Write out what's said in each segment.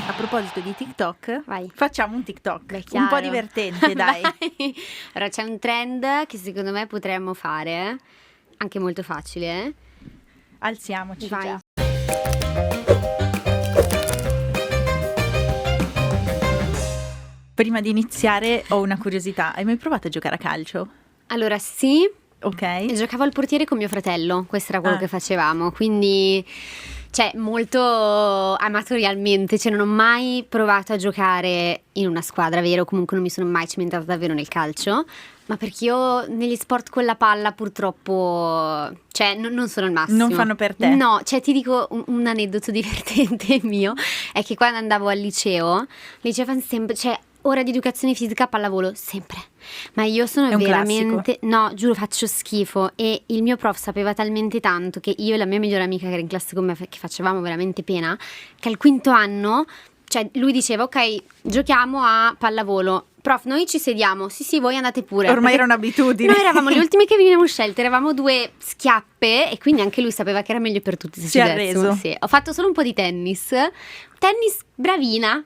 A proposito di TikTok, Vai. facciamo un TikTok. Beh, un chiaro. po' divertente, dai. Vai. Allora, c'è un trend che secondo me potremmo fare, anche molto facile. Alziamoci Vai. già. Prima di iniziare ho una curiosità. Hai mai provato a giocare a calcio? Allora, sì, Ok. giocavo al portiere con mio fratello, questo era quello Ah. che facevamo, quindi molto amatorialmente, non ho mai provato a giocare in una squadra, vero? Comunque non mi sono mai cimentata davvero nel calcio, ma perché io negli sport con la palla purtroppo, non sono il massimo. Non fanno per te? No, ti dico un aneddoto divertente mio, è che quando andavo al liceo fanno sempre, ora di educazione fisica, pallavolo, sempre. Ma io sono È un veramente, no, giuro, faccio schifo. E il mio prof sapeva talmente tanto che io e la mia migliore amica che era in classe con me, che facevamo veramente pena, che al quinto anno, lui diceva: ok, giochiamo a pallavolo. Prof, noi ci sediamo. Sì, voi andate pure. Ormai Perché era un'abitudine. noi eravamo le ultime che venivamo scelte, eravamo due schiappe e quindi anche lui sapeva che era meglio per tutti se Si è ci dessimo. arreso. Sì. Ho fatto solo un po' di tennis bravina,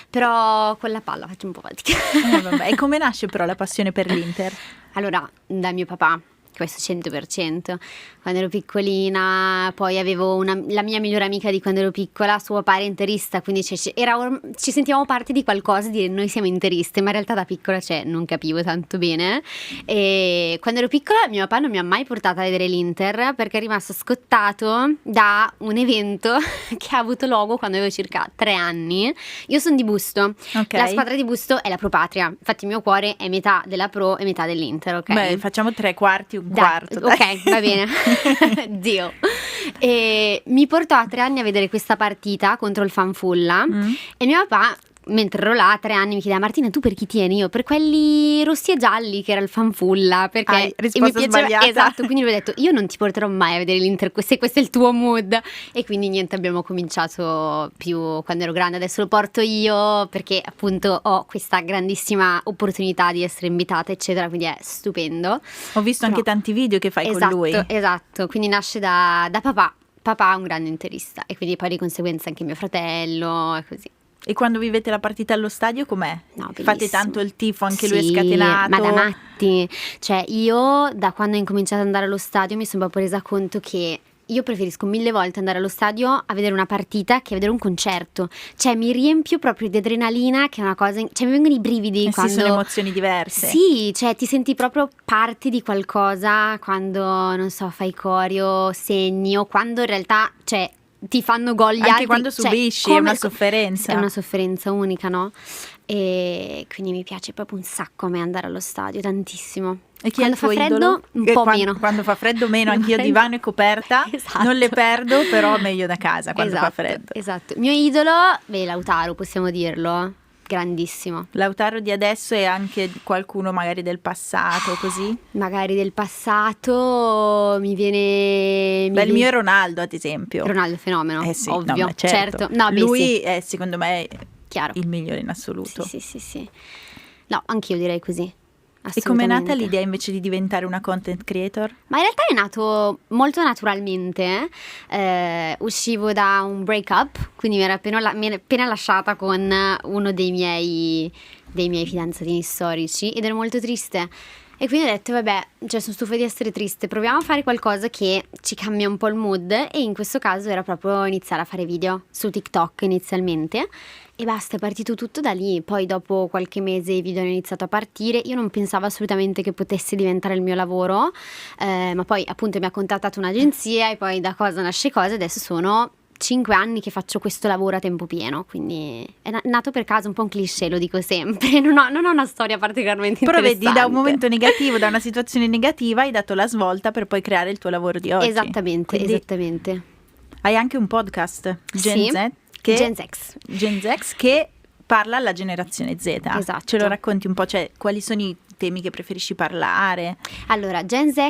però con la palla faccio un po' fatica. Vabbè. E come nasce però la passione per l'Inter? Allora, da mio papà, questo 100%. Quando ero piccolina, poi avevo la mia migliore amica di quando ero piccola, suo papà era interista, quindi ci sentivamo parte di qualcosa, di noi siamo interiste, ma in realtà da piccola non capivo tanto bene. E quando ero piccola mio papà non mi ha mai portata a vedere l'Inter perché è rimasto scottato da un evento che ha avuto luogo quando avevo circa 3 anni. Io sono di Busto, Ok. la squadra di Busto è la Pro Patria, infatti il mio cuore è metà della Pro e metà dell'Inter, ok? Beh, facciamo 3/4, un quarto. Dai. Ok, va bene. Dio. E mi portò a 3 anni a vedere questa partita contro il Fanfulla e mio papà, mentre ero là a 3 anni, mi chiedeva: Martina, tu per chi tieni? Io per quelli rossi e gialli, che era il Fanfulla, perché Hai risposta mi piaceva, sbagliata. esatto, quindi lui ha detto: io non ti porterò mai a vedere l'Inter se questo è il tuo mood. E quindi niente, abbiamo cominciato più quando ero grande, adesso lo porto io perché appunto ho questa grandissima opportunità di essere invitata eccetera, quindi è stupendo. Ho visto anche tanti video che fai con lui. Esatto, quindi nasce da papà. Papà è un grande interista e quindi poi di conseguenza anche mio fratello e così. E quando vivete la partita allo stadio com'è? No, Fate bellissimo. tanto il tifo, anche lui è Sì, scatenato. ma da matti. Io da quando ho incominciato ad andare allo stadio mi sono proprio resa conto che io preferisco 1000 volte andare allo stadio a vedere una partita che a vedere un concerto. Mi riempio proprio di adrenalina, che è una cosa, mi vengono i brividi quando... Sì, sono emozioni diverse. Sì, ti senti proprio parte di qualcosa quando, non so, fai coreo, segni, o quando in realtà, ti fanno gol gli altri. Anche quando subisci, è una sofferenza. È una sofferenza unica, e quindi mi piace proprio un sacco a me andare allo stadio, tantissimo. E chi è il tuo fa freddo, idolo? un po' meno. Quando fa freddo meno, anch'io divano e coperta. Esatto. Non le perdo, però meglio da casa quando fa freddo. Esatto. Mio idolo, Lautaro, possiamo dirlo. Grandissimo. Lautaro di adesso e anche qualcuno magari del passato, così? Magari del passato mi viene... Il mio è Ronaldo, ad esempio. Ronaldo fenomeno, Sì, ovvio. no, certo. No, lui è, secondo me, chiaro, il migliore in assoluto. Sì. No, anch'io direi così. E com'è nata l'idea invece di diventare una content creator? Ma in realtà è nato molto naturalmente. Uscivo da un break-up, quindi mi ero appena lasciata con uno dei miei fidanzatini storici ed ero molto triste. E quindi ho detto: vabbè, sono stufa di essere triste, proviamo a fare qualcosa che ci cambia un po' il mood. E in questo caso era proprio iniziare a fare video su TikTok inizialmente. E basta, è partito tutto da lì. Poi dopo qualche mese i video hanno iniziato a partire. Io non pensavo assolutamente che potesse diventare il mio lavoro, ma poi appunto mi ha contattato un'agenzia e poi da cosa nasce cosa. Adesso sono 5 anni che faccio questo lavoro a tempo pieno, quindi è nato per caso, un po' un cliché, lo dico sempre. Non ho una storia particolarmente interessante. Però vedi, da un momento negativo, da una situazione negativa, hai dato la svolta per poi creare il tuo lavoro di oggi. Esattamente. Hai anche un podcast, Gen Z, che parla alla generazione Z. Esatto. Ce lo racconti un po', quali sono i temi che preferisci parlare? Allora, Gen Z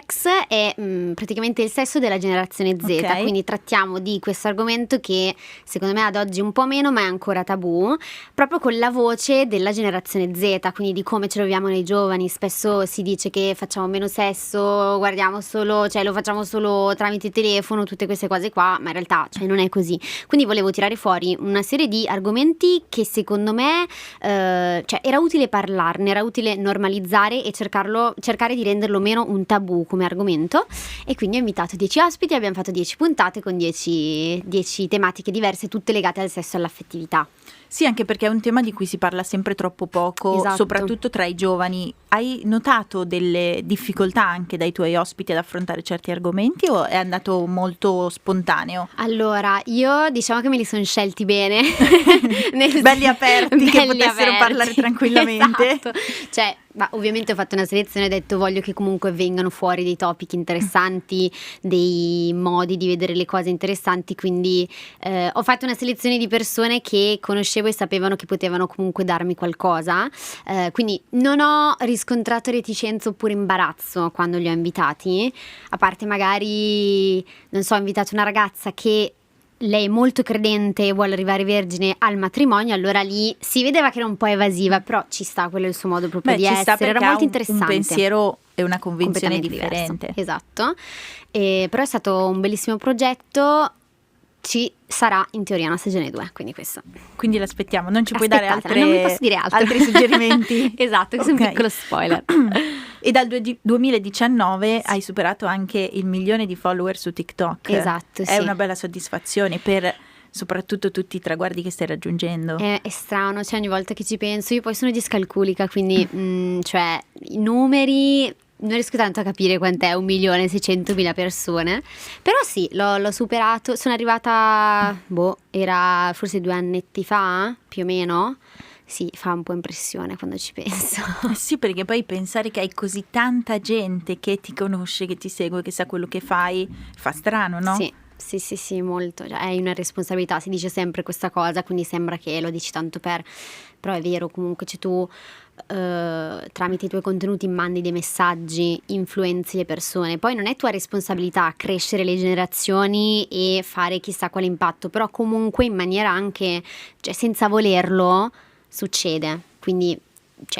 è praticamente il sesso della generazione Z, Ok. quindi trattiamo di questo argomento che secondo me ad oggi un po' meno, ma è ancora tabù, proprio con la voce della generazione Z, quindi di come ce lo viviamo nei giovani. Spesso si dice che facciamo meno sesso, guardiamo solo, cioè lo facciamo solo tramite telefono, tutte queste cose qua, ma in realtà non è così. Quindi volevo tirare fuori una serie di argomenti che secondo me era utile parlarne, era utile normalizzare e cercare di renderlo meno un tabù come argomento, e quindi ho invitato 10 ospiti, abbiamo fatto 10 puntate con 10 tematiche diverse, tutte legate al sesso e all'affettività. Sì, anche perché è un tema di cui si parla sempre troppo poco, Esatto. soprattutto tra i giovani. Hai notato delle difficoltà anche dai tuoi ospiti ad affrontare certi argomenti o è andato molto spontaneo? Allora, io diciamo che me li sono scelti bene. Belli aperti, che Belli potessero aperti. parlare tranquillamente. Esatto. Cioè, ma ovviamente ho fatto una selezione e ho detto voglio che comunque vengano fuori dei topic interessanti, dei modi di vedere le cose interessanti, quindi ho fatto una selezione di persone che conoscevo e sapevano che potevano comunque darmi qualcosa, quindi non ho riscontrato reticenza oppure imbarazzo quando li ho invitati, a parte magari, non so, ho invitato una ragazza che lei è molto credente e vuole arrivare vergine al matrimonio, allora lì si vedeva che era un po' evasiva, però ci sta, quello è il suo modo proprio di ci sta essere, era perché ha molto un interessante. pensiero e una convinzione Completamente differente. diverso. Esatto. Però è stato un bellissimo progetto. Ci sarà in teoria una stagione 2, quindi questo. Quindi l'aspettiamo, non ci puoi dare Aspettatela, non vi posso dire altro. altri suggerimenti? Esatto, questo è Ok. un piccolo spoiler. E dal 2019 hai superato anche il 1 milione di follower su TikTok. Esatto, È sì. una bella soddisfazione per soprattutto tutti i traguardi che stai raggiungendo. È strano, cioè ogni volta che ci penso, io poi sono discalculica, quindi cioè i numeri non riesco tanto a capire quant'è 1.600.000 persone, però sì, l'ho superato, sono arrivata, era forse 2 annetti fa, più o meno. Sì, fa un po' impressione quando ci penso. Sì, perché poi pensare che hai così tanta gente che ti conosce, che ti segue, che sa quello che fai, fa strano, no? Sì, molto. Cioè, hai una responsabilità, si dice sempre questa cosa, quindi sembra che lo dici tanto però è vero, comunque tu tramite i tuoi contenuti mandi dei messaggi, influenzi le persone, poi non è tua responsabilità crescere le generazioni e fare chissà quale impatto, però comunque in maniera anche, cioè senza volerlo succede, quindi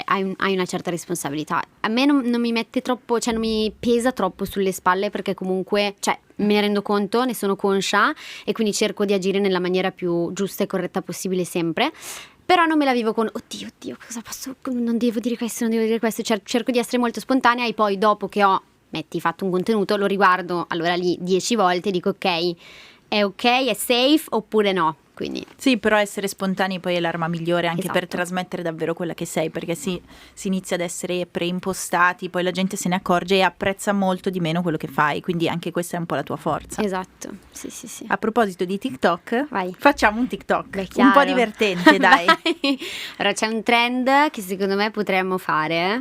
hai una certa responsabilità. A me non mi mette troppo, cioè non mi pesa troppo sulle spalle, perché comunque me ne rendo conto, ne sono conscia e quindi cerco di agire nella maniera più giusta e corretta possibile sempre. Però non me la vivo con oddio, cosa posso, non devo dire questo, cerco di essere molto spontanea, e poi dopo che ho fatto un contenuto lo riguardo allora lì 10 volte e dico ok, è safe oppure no. Quindi Sì, però essere spontanei poi è l'arma migliore anche per Esatto. trasmettere davvero quella che sei, perché si inizia ad essere preimpostati, poi la gente se ne accorge e apprezza molto di meno quello che fai, quindi anche questa è un po' la tua forza. esatto, sì. A proposito di TikTok, Vai. facciamo un TikTok, Beh, un chiaro. po' divertente, dai. Vai. Allora c'è un trend che secondo me potremmo fare,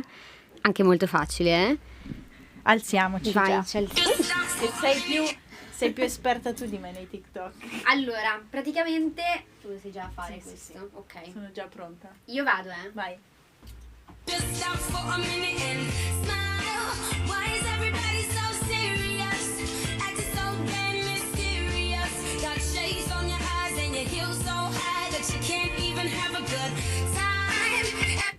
anche molto facile. Alziamoci Vai, già. c'è il... Sei più esperta tu di me nei TikTok. Allora, praticamente tu lo sai già fare Sì, questo? sì. Ok. Sono già pronta. Io vado, Vai. Just stop for a minute and smile. Why is everybody so serious? Acting so damn mysterious. Got shades on your eyes and your heels so high that you can't even have a good time.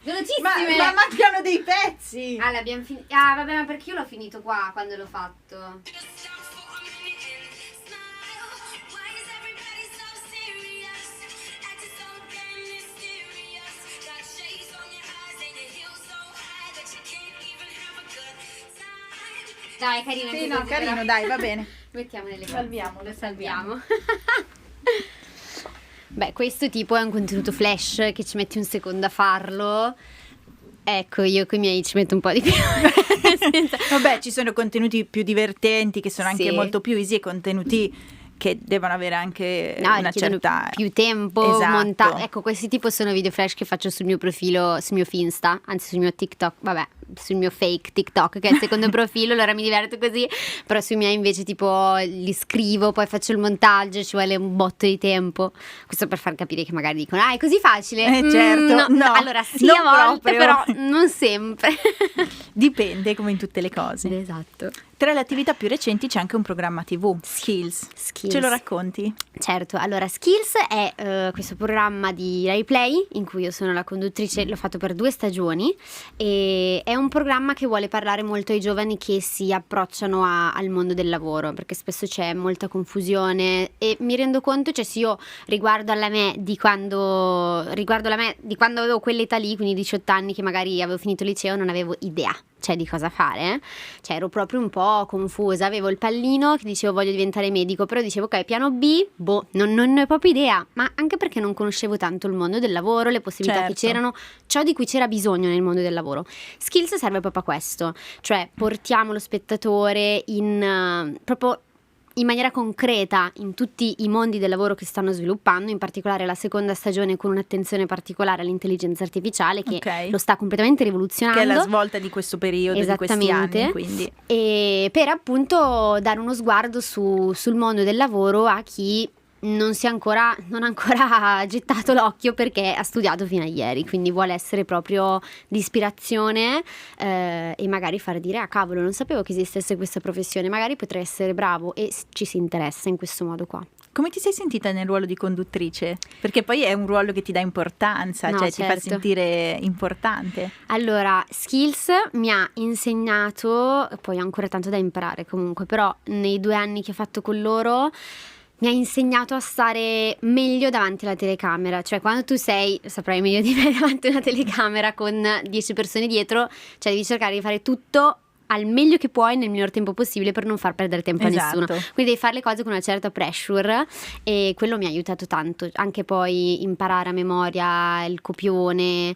Velocissime! Ma mancano dei pezzi! Ah, l'abbiamo finito. Ah, vabbè, ma perché io l'ho finito qua quando l'ho fatto? Just stop for a minute and smile. Why is everybody so serious? Acting so damn mysterious. Got shades on your eyes and your heels so high that you can't even have a good time. Dai, carino. Sì, anche no, così, carino, però. dai, va bene. Mettiamo nelle Salviamo, cose. lo salviamo. Beh, questo tipo è un contenuto flash che ci metti un secondo a farlo. Ecco, io con i miei ci metto un po' di più. Vabbè, ci sono contenuti più divertenti che sono anche Sì. molto più easy e contenuti che devono avere anche No, una richiedono certa... più tempo, Esatto. montaggio. Ecco, questi tipo sono video flash che faccio sul mio profilo, sul mio Finsta, anzi sul mio TikTok. Vabbè, sul mio fake TikTok, che è il secondo profilo, allora mi diverto così, però sui miei invece tipo li scrivo, poi faccio il montaggio, ci vuole un botto di tempo. Questo per far capire che magari dicono è così facile. Certo, no, allora sì, non a volte, proprio. però non sempre. Dipende, come in tutte le cose. Esatto. Tra le attività più recenti c'è anche un programma TV, Skills. Skills. Ce lo racconti? Certo, allora Skills è questo programma di Rai Play in cui io sono la conduttrice, l'ho fatto per 2 stagioni e è un programma che vuole parlare molto ai giovani che si approcciano al mondo del lavoro, perché spesso c'è molta confusione e mi rendo conto, cioè se io riguardo la me di quando avevo quell'età lì, quindi 18 anni, che magari avevo finito il liceo, non avevo idea di cosa fare, cioè ero proprio un po' confusa, avevo il pallino che dicevo voglio diventare medico, però dicevo ok, piano B, non ne ho proprio idea, ma anche perché non conoscevo tanto il mondo del lavoro, le possibilità che Certo. c'erano, ciò di cui c'era bisogno nel mondo del lavoro. Skills serve proprio a questo, cioè portiamo lo spettatore proprio in maniera concreta in tutti i mondi del lavoro che si stanno sviluppando, in particolare la seconda stagione con un'attenzione particolare all'intelligenza artificiale che Ok. lo sta completamente rivoluzionando. Che è la svolta di questo periodo, di questi anni, quindi. E per appunto dare uno sguardo sul mondo del lavoro a chi non ha ancora gettato l'occhio perché ha studiato fino a ieri, quindi vuole essere proprio di ispirazione e magari far dire cavolo, non sapevo che esistesse questa professione, magari potrei essere bravo, e ci si interessa in questo modo qua. Come ti sei sentita nel ruolo di conduttrice? Perché poi è un ruolo che ti dà importanza, No, cioè ti fa certo. sentire importante. Allora, Skills mi ha insegnato, poi ho ancora tanto da imparare comunque, però nei 2 anni che ho fatto con loro mi ha insegnato a stare meglio davanti alla telecamera, cioè quando tu sei, saprai meglio di me, davanti a una telecamera con 10 persone dietro, cioè devi cercare di fare tutto al meglio che puoi nel minor tempo possibile per non far perdere tempo a Esatto. nessuno, quindi devi fare le cose con una certa pressure e quello mi ha aiutato tanto, anche poi imparare a memoria il copione,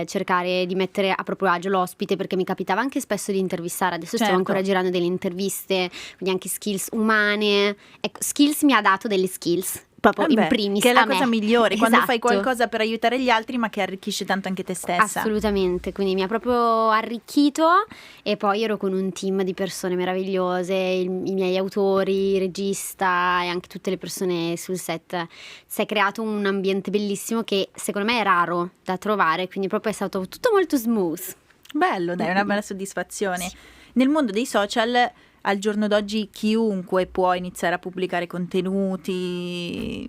cercare di mettere a proprio agio l'ospite, perché mi capitava anche spesso di intervistare, adesso Certo. stiamo ancora girando delle interviste, quindi anche skills umane. Ecco, Skills mi ha dato delle skills proprio in primis che è la a me. cosa migliore, quando fai Esatto. qualcosa per aiutare gli altri ma che arricchisce tanto anche te stessa. Assolutamente, quindi mi ha proprio arricchito e poi ero con un team di persone meravigliose, i miei autori, il regista e anche tutte le persone sul set. Si è creato un ambiente bellissimo che secondo me è raro da trovare, quindi proprio è stato tutto molto smooth. Bello, dai, una bella soddisfazione. Nel mondo dei social al giorno d'oggi chiunque può iniziare a pubblicare contenuti,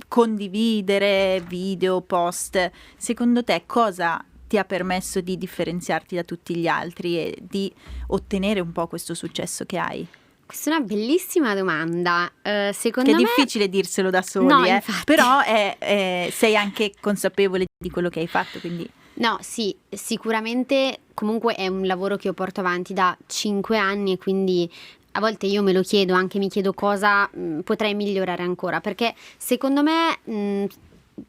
condividere video, post. Secondo te cosa ti ha permesso di differenziarti da tutti gli altri e di ottenere un po' questo successo che hai? Questa è una bellissima domanda. Secondo Che è me difficile dirselo da soli, No, infatti. però sei anche consapevole di quello che hai fatto, quindi No, sì, sicuramente comunque è un lavoro che io porto avanti da 5 anni e quindi a volte io me lo chiedo, anche mi chiedo cosa potrei migliorare ancora, perché secondo me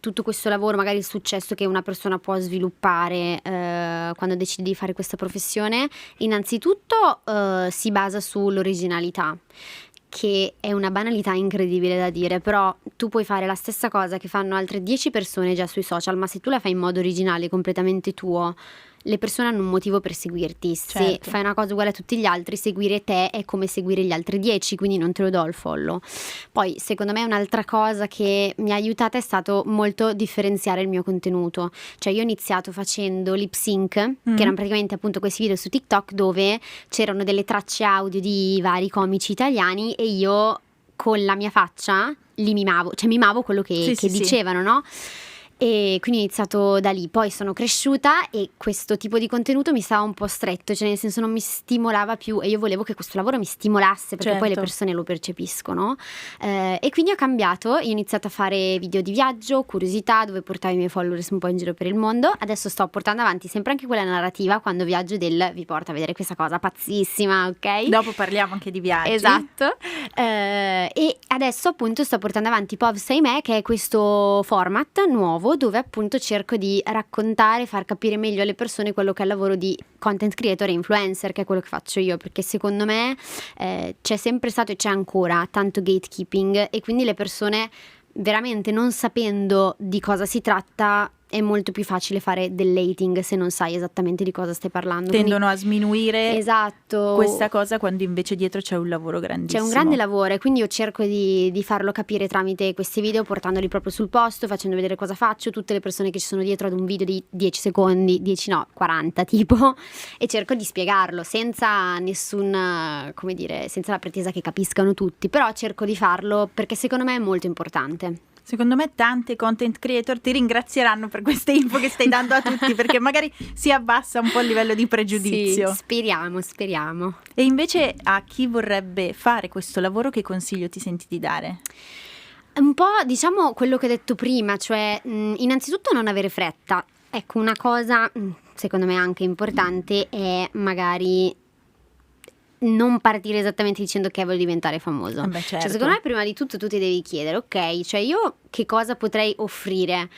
tutto questo lavoro, magari il successo che una persona può sviluppare quando decide di fare questa professione, innanzitutto si basa sull'originalità, che è una banalità incredibile da dire, però tu puoi fare la stessa cosa che fanno altre 10 persone già sui social, ma se tu la fai in modo originale, completamente tuo, le persone hanno un motivo per seguirti. Se Certo. fai una cosa uguale a tutti gli altri, seguire te è come seguire gli altri 10, quindi non te lo do il follow. Poi secondo me un'altra cosa che mi ha aiutata è stato molto differenziare il mio contenuto, cioè io ho iniziato facendo lip sync, che erano praticamente appunto questi video su TikTok dove c'erano delle tracce audio di vari comici italiani e io con la mia faccia li mimavo, cioè mimavo quello che Sì. dicevano, no? E quindi ho iniziato da lì, poi sono cresciuta e questo tipo di contenuto mi stava un po' stretto, cioè nel senso non mi stimolava più e io volevo che questo lavoro mi stimolasse, perché poi le Certo. persone lo percepiscono, e quindi ho cambiato, io ho iniziato a fare video di viaggio, curiosità, dove portavo i miei followers un po' in giro per il mondo. Adesso sto portando avanti sempre anche quella narrativa quando viaggio vi porto a vedere questa cosa pazzissima, ok? dopo parliamo anche di viaggi. Esatto. E adesso appunto sto portando avanti POV Sei Me, che è questo format nuovo dove appunto cerco di raccontare, far capire meglio alle persone quello che è il lavoro di content creator e influencer, che è quello che faccio io, perché secondo me c'è sempre stato e c'è ancora tanto gatekeeping e quindi le persone veramente non sapendo di cosa si tratta è molto più facile fare del hating se non sai esattamente di cosa stai parlando. Tendono a sminuire esatto, questa cosa quando invece dietro c'è un lavoro grandissimo. c'è un grande lavoro e quindi io cerco di farlo capire tramite questi video, portandoli proprio sul posto, facendo vedere cosa faccio, tutte le persone che ci sono dietro ad un video di 10 secondi, 10 no, 40 tipo, e cerco di spiegarlo senza nessun, come dire, senza la pretesa che capiscano tutti, però cerco di farlo perché secondo me è molto importante. Secondo me tante content creator ti ringrazieranno per queste info che stai dando a tutti, perché magari si abbassa un po' il livello di pregiudizio. Sì, speriamo. E invece a chi vorrebbe fare questo lavoro, che consiglio ti senti di dare? Un po' diciamo quello che ho detto prima, cioè innanzitutto non avere fretta. Ecco, una cosa secondo me anche importante è magari non partire esattamente dicendo che voglio diventare famoso. Beh, certo. Cioè, secondo me prima di tutto tu ti devi chiedere, ok, cioè io che cosa potrei offrire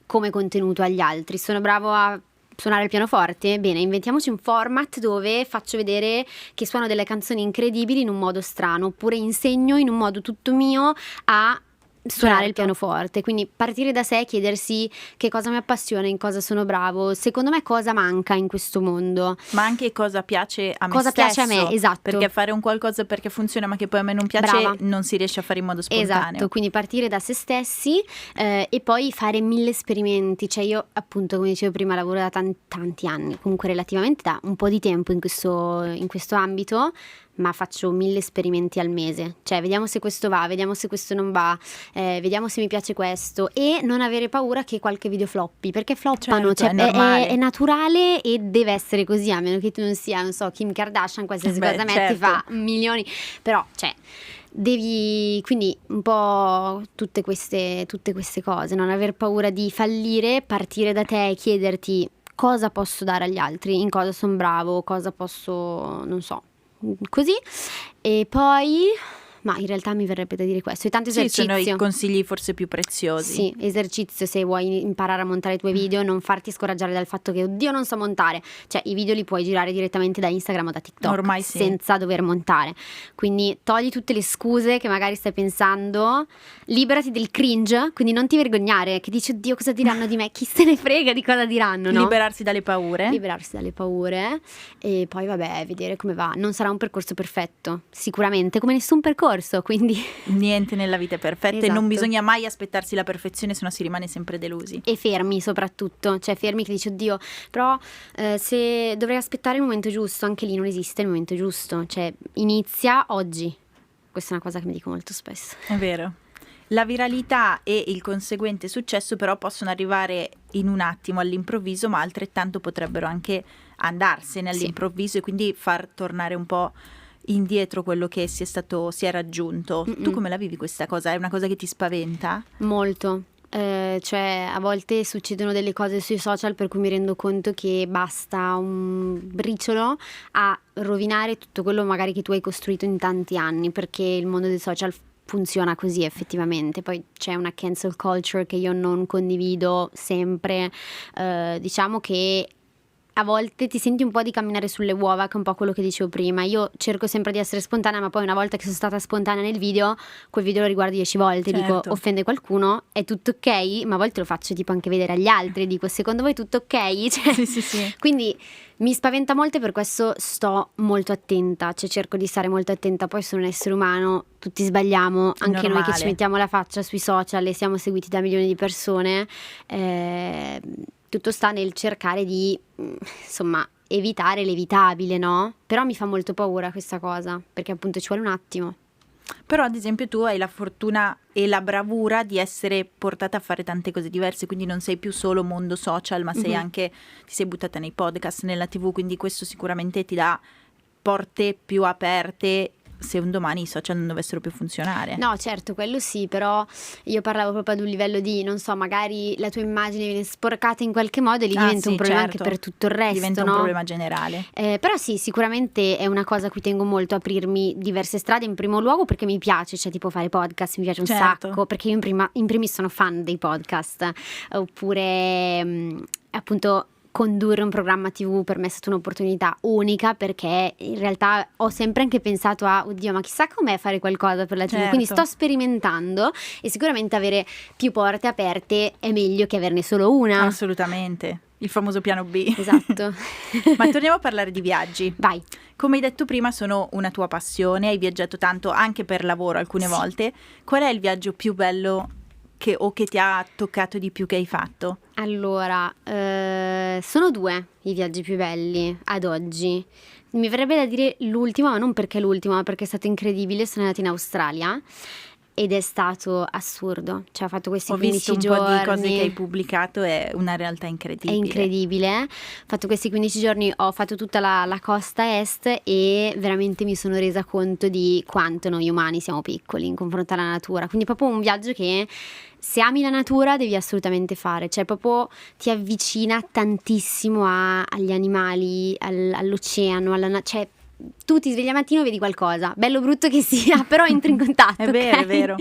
come contenuto agli altri? Sono bravo a suonare il pianoforte? Bene, inventiamoci un format dove faccio vedere che suono delle canzoni incredibili in un modo strano, oppure insegno in un modo tutto mio a suonare il pianoforte. Quindi partire da sé, chiedersi che cosa mi appassiona, in cosa sono bravo, secondo me cosa manca in questo mondo, ma anche cosa piace a me cosa stesso, piace a me, esatto, perché fare un qualcosa perché funziona ma che poi a me non piace, brava, non si riesce a fare in modo spontaneo. esatto, quindi partire da se stessi e poi fare 1000 esperimenti. Cioè io appunto, come dicevo prima, lavoro da tanti anni, comunque relativamente da un po' di tempo in questo ambito, ma faccio 1000 esperimenti al mese, cioè vediamo se questo va, vediamo se questo non va, vediamo se mi piace questo, e non avere paura che qualche video floppi, perché floppano, Certo, cioè, è normale. è naturale e deve essere così, a meno che tu non sia, non so, Kim Kardashian, qualsiasi Beh, cosa metti certo. fa milioni, però cioè devi, quindi un po' tutte queste cose, non aver paura di fallire, partire da te e chiederti cosa posso dare agli altri, in cosa sono bravo, cosa posso, non so, così. E poi, ma in realtà mi verrebbe da dire questo, e tanto Sì, sono esercizio. i consigli forse più preziosi. Sì, esercizio, se vuoi imparare a montare i tuoi video, non farti scoraggiare dal fatto che oddio non so montare, cioè i video li puoi girare direttamente da Instagram o da TikTok, Ormai sì. senza dover montare, quindi togli tutte le scuse che magari stai pensando, liberati del cringe, quindi non ti vergognare, che dici oddio cosa diranno di me, chi se ne frega di cosa diranno, no? Liberarsi dalle paure. Liberarsi dalle paure e poi vabbè, vedere come va. Non sarà un percorso perfetto, sicuramente, come nessun percorso, quindi Niente nella vita è perfetta, e Esatto. non bisogna mai aspettarsi la perfezione, sennò si rimane sempre delusi. e fermi soprattutto, cioè fermi che dici oddio, però se dovrei aspettare il momento giusto, anche lì non esiste il momento giusto, cioè inizia oggi. Questa è una cosa che mi dico molto spesso. È vero. La viralità e il conseguente successo però possono arrivare in un attimo, all'improvviso, ma altrettanto potrebbero anche andarsene all'improvviso, e quindi far tornare un po' indietro quello che si è raggiunto. Tu come la vivi questa cosa? È una cosa che ti spaventa? Molto. Cioè a volte succedono delle cose sui social per cui mi rendo conto che basta un briciolo a rovinare tutto quello magari che tu hai costruito in tanti anni, perché il mondo dei social funziona così effettivamente. Poi c'è una cancel culture che io non condivido sempre, diciamo che a volte ti senti un po' di camminare sulle uova, che è un po' quello che dicevo prima. Io cerco sempre di essere spontanea, ma poi una volta che sono stata spontanea nel video, quel video lo riguardo 10 volte, Certo. dico offende qualcuno, è tutto ok, ma a volte lo faccio tipo anche vedere agli altri, dico secondo voi tutto ok? Cioè, Sì. quindi mi spaventa molto e per questo sto molto attenta, cioè cerco di stare molto attenta. Poi sono un essere umano, tutti sbagliamo, anche noi che ci Normale. mettiamo la faccia sui social e siamo seguiti da milioni di persone. Tutto sta nel cercare di, insomma, evitare l'evitabile, no? Però mi fa molto paura questa cosa, perché appunto ci vuole un attimo. Però ad esempio tu hai la fortuna e la bravura di essere portata a fare tante cose diverse, quindi non sei più solo mondo social, ma sei anche, ti sei buttata nei podcast, nella TV, quindi questo sicuramente ti dà porte più aperte se un domani i social non dovessero più funzionare. No, certo, quello sì, però io parlavo proprio ad un livello di, non so, magari la tua immagine viene sporcata in qualche modo e lì diventa un problema certo. anche per tutto il resto, Diventa no? un problema generale. Però sì, sicuramente è una cosa a cui tengo molto, aprirmi diverse strade, in primo luogo perché mi piace, cioè tipo fare podcast, mi piace un Certo. sacco, perché io in primis sono fan dei podcast, oppure appunto condurre un programma TV per me è stata un'opportunità unica, perché in realtà ho sempre anche pensato a oddio, ma chissà com'è fare qualcosa per la TV, quindi Certo. sto sperimentando e sicuramente avere più porte aperte è meglio che averne solo una. Assolutamente, il famoso piano B. Esatto. Ma torniamo a parlare di viaggi. Vai. Come hai detto prima, sono una tua passione, hai viaggiato tanto anche per lavoro alcune Sì. volte. Qual è il viaggio più bello che ti ha toccato di più che hai fatto? Allora, sono 2 i viaggi più belli ad oggi. Mi verrebbe da dire l'ultimo, ma non perché l'ultimo, ma perché è stato incredibile. Sono andata in Australia ed è stato assurdo. Cioè, ho fatto questi Ho 15 visto un giorni. po' di cose che hai pubblicato, è una realtà È incredibile. incredibile. Ho fatto questi 15 giorni, ho fatto tutta la costa est e veramente mi sono resa conto di quanto noi umani siamo piccoli in confronto alla natura. Quindi proprio un viaggio che, se ami la natura, devi assolutamente fare. Cioè proprio ti avvicina tantissimo agli animali, all'oceano, cioè tu ti svegli al mattino e vedi qualcosa, bello o brutto che sia, però entri in contatto. È vero, ok? è vero.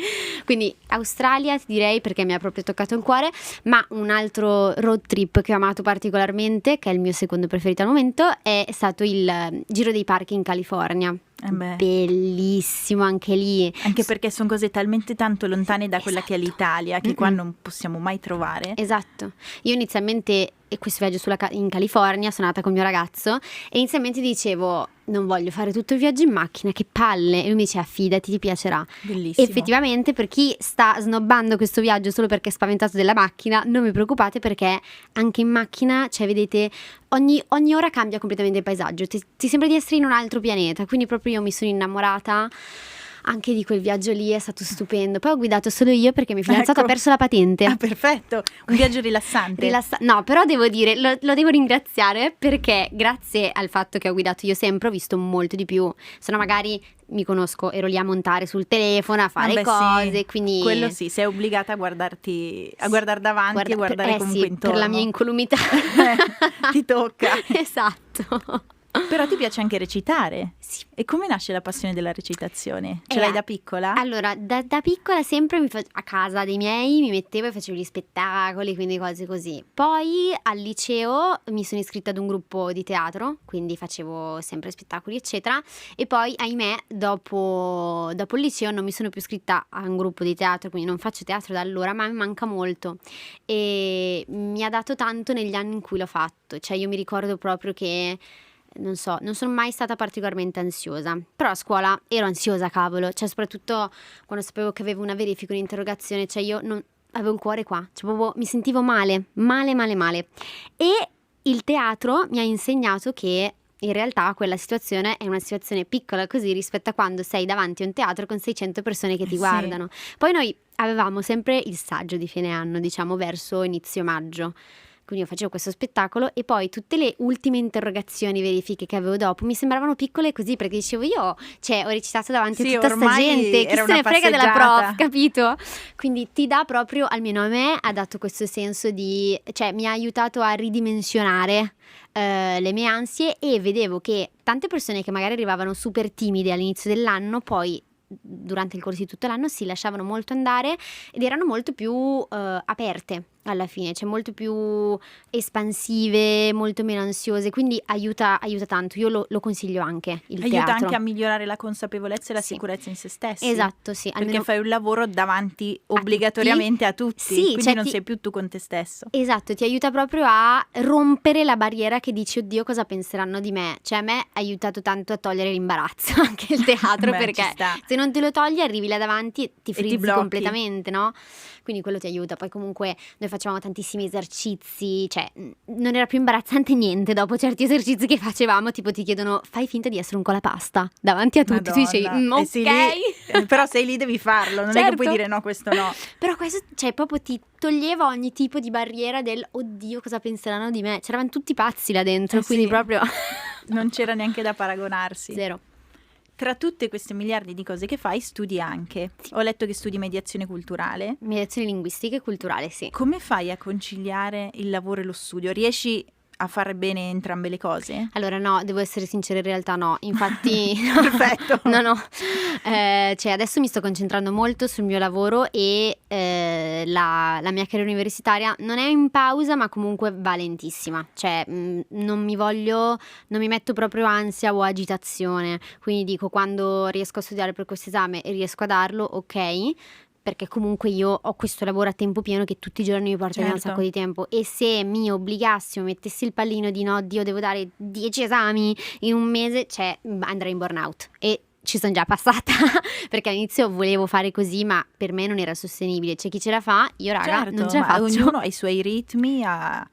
Quindi Australia ti direi, perché mi ha proprio toccato il cuore. Ma un altro road trip che ho amato particolarmente, che è il mio secondo preferito al momento, è stato il Giro dei Parchi in California. Beh. Bellissimo anche lì. Anche perché sono cose talmente tanto lontane da quella che è Esatto. l'Italia, che qua non possiamo mai trovare. Esatto. Io inizialmente, e questo viaggio in California, sono andata col mio ragazzo e inizialmente dicevo non voglio fare tutto il viaggio in macchina, che palle, e lui mi diceva affidati, ti piacerà. Bellissimo. Effettivamente, per chi sta snobbando questo viaggio solo perché è spaventato della macchina, non vi preoccupate, perché anche in macchina, cioè vedete, ogni ora cambia completamente il paesaggio, ti sembra di essere in un altro pianeta, quindi proprio io mi sono innamorata anche di quel viaggio lì, è stato stupendo. Poi ho guidato solo io perché mio fidanzato Ecco. ha perso la patente. Ah, perfetto, un viaggio rilassante. No, però devo dire, lo devo ringraziare, perché grazie al fatto che ho guidato io sempre ho visto molto di più. Se no magari mi conosco, ero lì a montare sul telefono, a fare Vabbè, cose, sì, quindi quello sì, sei obbligata a guardare davanti e guardare comunque sì, intorno. per la mia incolumità. Ti tocca. Esatto. Però ti piace anche recitare. Sì. E come nasce la passione della recitazione? Ce Eh, l'hai da piccola? Allora, da piccola sempre a casa dei miei mi mettevo e facevo gli spettacoli, quindi cose così. Poi al liceo mi sono iscritta ad un gruppo di teatro, quindi facevo sempre spettacoli, eccetera. E poi, ahimè, dopo il liceo non mi sono più iscritta a un gruppo di teatro, quindi non faccio teatro da allora, ma mi manca molto. E mi ha dato tanto negli anni in cui l'ho fatto. Cioè, io mi ricordo proprio che non so, non sono mai stata particolarmente ansiosa, però a scuola ero ansiosa, cavolo, cioè soprattutto quando sapevo che avevo una verifica, un'interrogazione, cioè io non avevo il cuore qua, cioè proprio mi sentivo male. E il teatro mi ha insegnato che in realtà quella situazione è una situazione piccola così rispetto a quando sei davanti a un teatro con 600 persone che ti Sì. guardano. Poi noi avevamo sempre il saggio di fine anno, diciamo verso inizio maggio. Quindi io facevo questo spettacolo e poi tutte le ultime interrogazioni, verifiche che avevo dopo mi sembravano piccole così, perché dicevo io, cioè ho recitato davanti Sì, a tutta sta ormai gente, chi era se ne una frega della passeggiata. prof, capito? Quindi ti dà proprio, almeno a me, ha dato questo senso di, cioè mi ha aiutato a ridimensionare le mie ansie, e vedevo che tante persone che magari arrivavano super timide all'inizio dell'anno, poi durante il corso di tutto l'anno si lasciavano molto andare ed erano molto più aperte alla fine, cioè molto più espansive, molto meno ansiose, quindi aiuta tanto. Io lo consiglio anche, il Aiuta teatro. anche a migliorare la consapevolezza e la Sì. sicurezza in se stessi. Esatto, sì, Perché almeno fai un lavoro davanti obbligatoriamente a tutti, Sì, quindi cioè non ti- sei più tu con te stesso. esatto, ti aiuta proprio a rompere la barriera che dici oddio cosa penseranno di me. Cioè a me ha aiutato tanto a togliere l'imbarazzo anche il teatro, Beh, ci perché sta. se non te lo togli arrivi là davanti e ti ti frizzi blocchi. completamente, no? Quindi quello ti aiuta. Poi comunque noi facevamo tantissimi esercizi, cioè non era più imbarazzante niente dopo certi esercizi che facevamo, tipo ti chiedono fai finta di essere un colapasta davanti a tutti, tu dicevi Madonna. ok. E sei lì, però sei lì, devi farlo, non è che Certo. puoi dire no, questo no. Però questo, cioè, proprio ti toglieva ogni tipo di barriera del oddio cosa penseranno di me. C'eravamo tutti pazzi là dentro, Eh quindi sì. proprio Non c'era neanche da paragonarsi. zero. Tra tutte queste miliardi di cose che fai, studi anche. Ho letto che studi mediazione culturale. Mediazione linguistica e culturale, sì. Come fai a conciliare il lavoro e lo studio? Riesci a fare bene entrambe le cose? Allora no, devo essere sincera, in realtà no, infatti Perfetto. no. Cioè adesso mi sto concentrando molto sul mio lavoro e la mia carriera universitaria non è in pausa, ma comunque va lentissima. Cioè non mi metto proprio ansia o agitazione, quindi dico, quando riesco a studiare per questo esame e riesco a darlo, ok, perché comunque io ho questo lavoro a tempo pieno che tutti i giorni mi porta via un Certo. sacco di tempo, e se mi obbligassi o mettessi il pallino di no, Dio, devo dare 10 esami in un mese, cioè andrei in burnout, e ci sono già passata perché all'inizio volevo fare così, ma per me non era sostenibile. C'è chi ce la fa, io raga Certo, non ce la ma faccio. ognuno ha i suoi ritmi,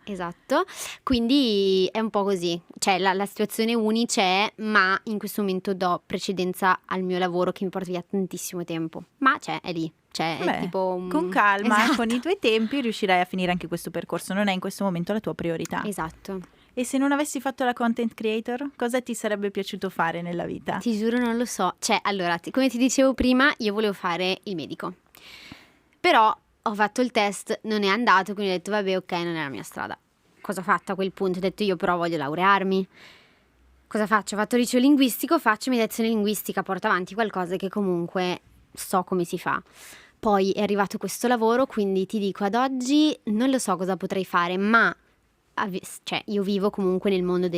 Esatto, quindi è un po' così, cioè la situazione uni c'è, ma in questo momento do precedenza al mio lavoro che mi porta via tantissimo tempo, ma è lì, cioè Beh, è tipo con calma, esatto. con i tuoi tempi riuscirai a finire anche questo percorso, non è in questo momento la tua priorità. Esatto, E se non avessi fatto la content creator, cosa ti sarebbe piaciuto fare nella vita? ti giuro non lo so, cioè allora come ti dicevo prima, io volevo fare il medico, però ho fatto il test, non è andato, quindi ho detto vabbè, ok, non è la mia strada. Cosa ho fatto a quel punto? Ho detto io però voglio laurearmi. Cosa faccio? Ho fatto il liceo linguistico, faccio mediazione linguistica, porto avanti qualcosa che comunque so come si fa. Poi è arrivato questo lavoro, quindi ti dico, ad oggi non lo so cosa potrei fare, ma cioè io vivo comunque nel mondo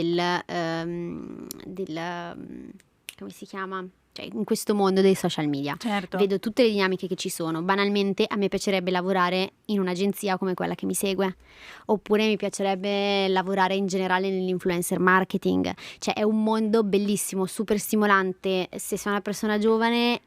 come si chiama? Cioè in questo mondo dei social media. Certo. Vedo tutte le dinamiche che ci sono. Banalmente a me piacerebbe lavorare in un'agenzia come quella che mi segue, oppure mi piacerebbe lavorare in generale nell'influencer marketing. Cioè è un mondo bellissimo, super stimolante. Se sei una persona giovane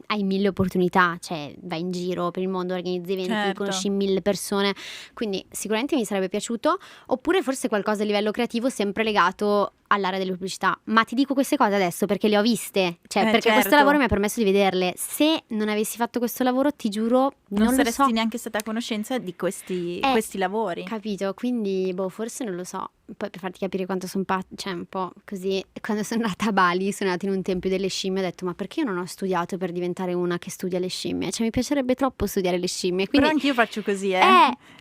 hai 1000 opportunità, cioè vai in giro per il mondo, organizzi eventi, Certo. conosci 1000 persone, quindi sicuramente mi sarebbe piaciuto, oppure forse qualcosa a livello creativo sempre legato all'area delle pubblicità. Ma ti dico queste cose adesso perché le ho viste, cioè perché questo certo. lavoro mi ha permesso di vederle. Se non avessi fatto questo lavoro, ti giuro, Non non lo saresti so, neanche stata a conoscenza di questi lavori. capito? Quindi forse non lo so. Poi per farti capire quanto sono cioè un po' così, quando sono andata a Bali, sono andata in un tempio delle scimmie, ho detto ma perché io non ho studiato per diventare una che studia le scimmie? Cioè mi piacerebbe troppo studiare le scimmie, quindi Però anch'io faccio così,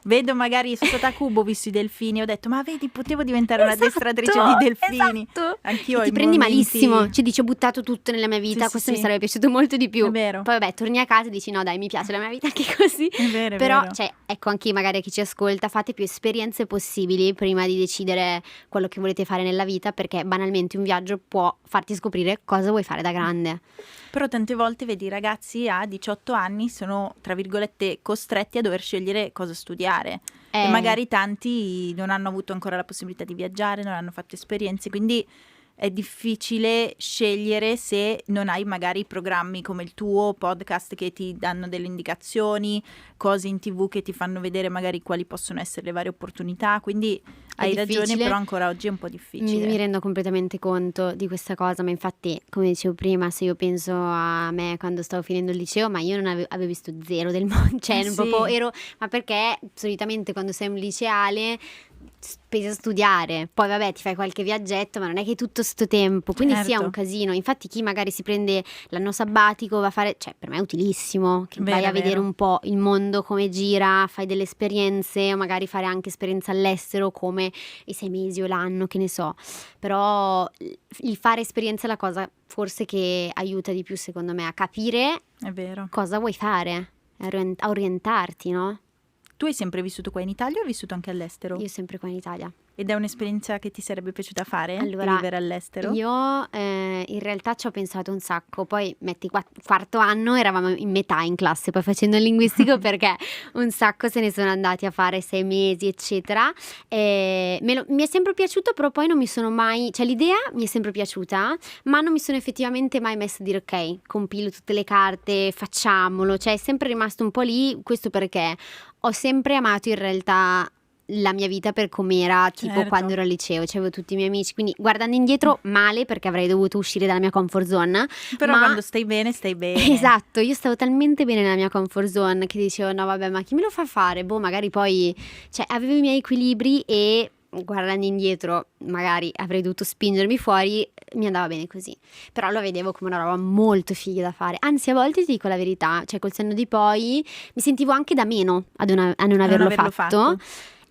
Vedo magari, sono stata a Cuba, ho visto i delfini, ho detto ma vedi, potevo diventare una addestratrice di delfini. esatto. Anch'io ho E ti i prendi momenti- malissimo, ci dici ho buttato tutto nella mia vita, Sì, questo sì, mi sì. sarebbe piaciuto molto di più. È vero. Poi vabbè, torni a casa e dici no dai, mi piace la mia vita anche così. È vero, è Però, vero. cioè, ecco, anche magari a chi ci ascolta, fate più esperienze possibili prima di decidere quello che volete fare nella vita, perché banalmente un viaggio può farti scoprire cosa vuoi fare da grande. Però tante volte vedi i ragazzi a 18 anni sono, tra virgolette, costretti a dover scegliere cosa studiare. E magari tanti non hanno avuto ancora la possibilità di viaggiare, non hanno fatto esperienze, quindi è difficile scegliere se non hai magari programmi come il tuo, podcast che ti danno delle indicazioni, cose in TV che ti fanno vedere magari quali possono essere le varie opportunità, quindi hai ragione, difficile. però ancora oggi è un po' difficile. Mi rendo completamente conto di questa cosa, ma infatti, come dicevo prima, se io penso a me quando stavo finendo il liceo, ma io non avevo visto zero del mondo, cioè Sì. proprio ero, ma perché solitamente quando sei un liceale pensi a studiare, poi vabbè ti fai qualche viaggetto, ma non è che tutto sto tempo, quindi sì, è Certo. un casino. Infatti chi magari si prende l'anno sabbatico va a fare, cioè per me è utilissimo, che Vero, vai a vedere vero. un po' il mondo come gira, fai delle esperienze, o magari fare anche esperienze all'estero come i 6 mesi o l'anno, che ne so. Però il fare esperienza è la cosa forse che aiuta di più secondo me a capire È vero. cosa vuoi fare, a orientarti, no? Tu hai sempre vissuto qua in Italia o hai vissuto anche all'estero? Io sempre qua in Italia. Ed è un'esperienza che ti sarebbe piaciuta fare? Allora, di vivere all'estero? Io in realtà ci ho pensato un sacco, poi metti quarto anno eravamo in metà in classe, poi facendo il linguistico perché un sacco se ne sono andati a fare 6 mesi eccetera. Mi è sempre piaciuto, però poi non mi sono mai, cioè l'idea mi è sempre piaciuta, ma non mi sono effettivamente mai messa a dire ok, compilo tutte le carte, facciamolo, cioè è sempre rimasto un po' lì. Questo perché ho sempre amato in realtà la mia vita per com'era, tipo Certo. quando ero al liceo, c'avevo tutti i miei amici, quindi guardando indietro male perché avrei dovuto uscire dalla mia comfort zone, Però ma quando stai bene, stai bene. esatto, io stavo talmente bene nella mia comfort zone che dicevo no vabbè, ma chi me lo fa fare? Boh, magari poi, cioè avevo i miei equilibri e guardando indietro magari avrei dovuto spingermi fuori, mi andava bene così, però lo vedevo come una roba molto figa da fare, anzi a volte ti dico la verità, cioè col senno di poi mi sentivo anche da meno a non averlo fatto.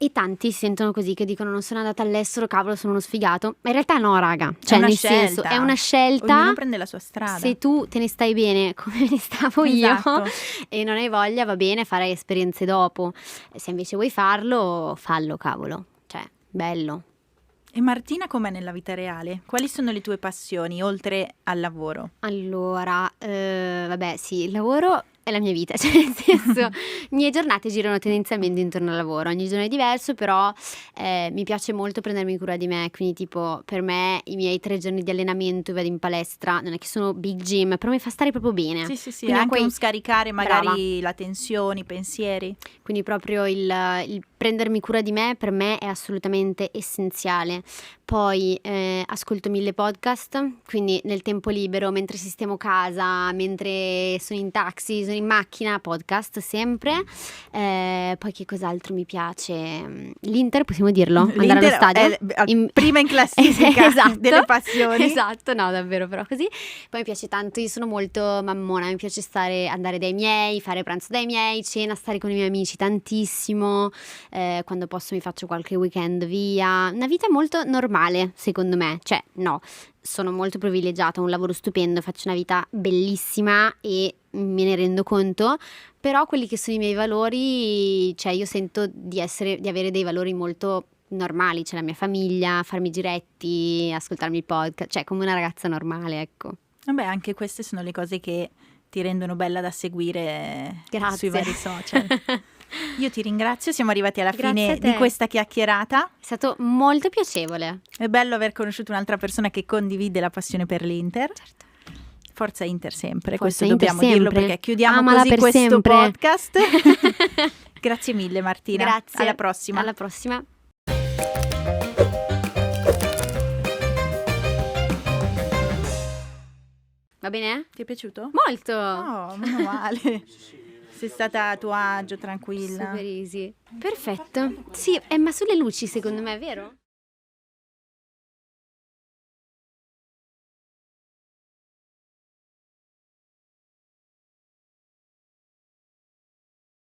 E tanti si sentono così, che dicono non sono andata all'estero, cavolo, sono uno sfigato. Ma in realtà no, raga, cioè una nel scelta. senso è una scelta. Ognuno prende la sua strada. Se tu te ne stai bene come me ne stavo Esatto. io e non hai voglia, va bene, farai esperienze dopo. Se invece vuoi fallo, fallo, cavolo. Cioè, bello. E Martina com'è nella vita reale? Quali sono le tue passioni oltre al lavoro? Allora, vabbè, sì, il lavoro è la mia vita, cioè nel senso, le mie giornate girano tendenzialmente intorno al lavoro, ogni giorno è diverso, però mi piace molto prendermi cura di me, quindi tipo per me i miei 3 giorni di allenamento, vado in palestra, non è che sono big gym, però mi fa stare proprio bene. Sì, sì, sì, Quindi ho anche quei- un scaricare magari Brava. la tensione, i pensieri. Quindi proprio il prendermi cura di me per me è assolutamente essenziale. Poi ascolto 1000 podcast, quindi nel tempo libero, mentre sistemo casa, mentre sono in taxi, sono in macchina, podcast sempre. Poi che cos'altro mi piace? L'Inter, possiamo dirlo? Andare allo L'Inter stadio? è prima in classifica Esatto. delle passioni. Esatto, no, davvero, però così. Poi mi piace tanto, io sono molto mammona, mi piace andare dai miei, fare pranzo dai miei, cena, stare con i miei amici tantissimo, quando posso mi faccio qualche weekend via, una vita molto normale secondo me, cioè no, sono molto privilegiata, ho un lavoro stupendo, faccio una vita bellissima e me ne rendo conto, però quelli che sono i miei valori, cioè io sento di avere dei valori molto normali, cioè la mia famiglia, farmi giretti, ascoltarmi il podcast, cioè come una ragazza normale, ecco. Vabbè, anche queste sono le cose che ti rendono bella da seguire Grazie. sui vari social. Io ti ringrazio, siamo arrivati alla Grazie fine a te. di questa chiacchierata. È stato molto piacevole. È bello aver conosciuto un'altra persona che condivide la passione per l'Inter. Certo. Forza Inter sempre, Forza questo Inter dobbiamo dirlo sempre. perché chiudiamo Amala così per questo sempre. podcast. Grazie mille Martina. Grazie. Alla prossima. Alla prossima. Va bene? Ti è piaciuto? Molto. Oh, meno male. Sei stata a tuo agio, tranquilla. Super easy. Perfetto. Sì, ma sulle luci secondo me, è vero?